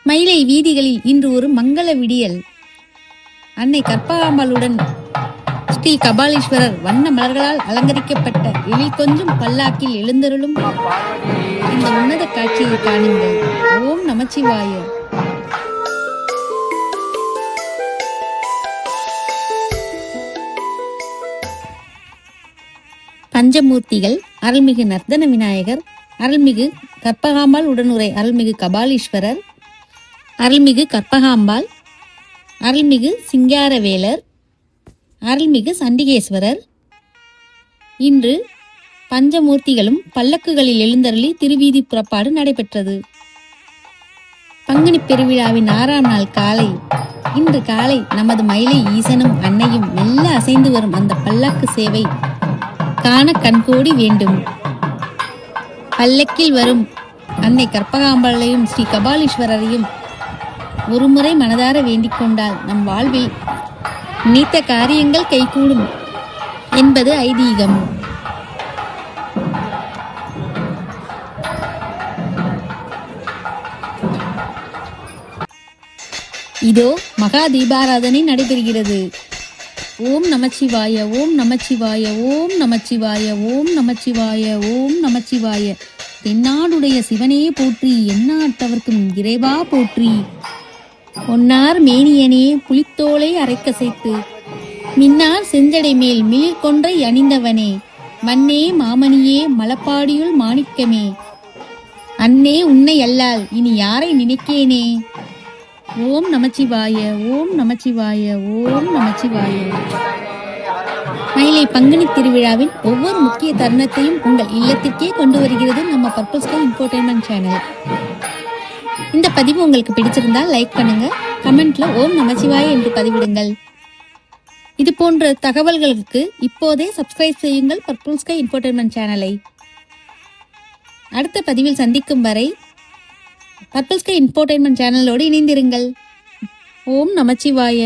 மயிலை வீதிகளில் இன்று ஒரு மங்கள விடியல். அன்னை கற்பகாம்பாளுடன் ஸ்ரீ கபாலீஸ்வரர் வண்ண மலர்களால் அலங்கரிக்கப்பட்ட எழில் கொஞ்சம் பல்லாக்கில் எழுந்தருளும் இந்த உன்னத காட்சியை காணுங்கள். ஓம் நமச்சிவாய. பஞ்சமூர்த்திகள் அருள்மிகு நர்த்தன விநாயகர், அருள்மிகு கற்பகாம்பாள் உடனுரை அருள்மிகு கபாலீஸ்வரர், அருள்மிகு கற்பகாம்பாள், அருள்மிகு சிங்காரவேலர், அருள்மிகு சண்டிகேஸ்வரர். இன்று பஞ்சமூர்த்திகளும் பல்லக்குகளில் எழுந்தருளி திருவீதி புறப்பாடு நடைபெற்றது. பங்குனி பெருவிழாவின் 6ஆம் நாள் காலை இன்று காலை நமது மயிலை ஈசனும் அன்னையும் மெல்ல அசைந்து வரும் அந்த பல்லக்கு சேவை காண கண்கோடி வேண்டும். பல்லக்கில் வரும் அன்னை கற்பகாம்பாளையும் ஸ்ரீ கபாலீஸ்வரரையும் ஒருமுறை மனதார வேண்டிக் கொண்டால் நம் வாழ்வில் நினைத்த காரியங்கள் கைகூடும் என்பது ஐதீகம். இதோ மகா தீபாராதனை நடைபெறுகிறது. ஓம் நமச்சிவாய, ஓம் நமச்சிவாய, ஓம் நமச்சிவாய, ஓம் நமச்சிவாய, ஓம் நமச்சிவாய. தென்னாடுடைய சிவனே போற்றி, எந்நாட்டவர்க்கும் இறைவா போற்றி. பொன்னார் மேனியனே புலித்தோலை அரைக்கசைத்து மின்னார் செஞ்சடை மேல் மிளிர் கொன்றை அணிந்தவனே, மண்ணே மாமணியே மலப்பாடியுள் மாணிக்கமே, அன்னே உன்னை அல்லால் இனி யாரை நினைக்கேனே. ஓம் நமச்சிவாய, ஓம் நமச்சிவாய, ஓம் நமச்சிவாய. மயிலை பங்குனி திருவிழாவின் ஒவ்வொரு முக்கிய தருணத்தையும் உங்கள் இல்லத்திற்கே கொண்டு வருகிறது நம்ம பர்பிள் ஸ்கை இன்ஃபோடெயின்மென்ட் சேனல். இந்த பதிவு உங்களுக்கு பிடிச்சிருந்தால் லைக் பண்ணுங்க, கமெண்ட்ல ஓம் நமச்சிவாய என்று பதிவிடுங்கள். இது போன்ற தகவல்களுக்கு இப்போதே சப்ஸ்கிரைப் செய்யுங்கள் பர்பிள் ஸ்கை இன்ஃபோடெயின்மென்ட் சேனலை. அடுத்த பதிவில் சந்திக்கும் வரை பர்பிள் ஸ்கை இன்ஃபோடெயின்மென்ட் சேனலோடு இணைந்திருங்கள். ஓம் நமச்சிவாய.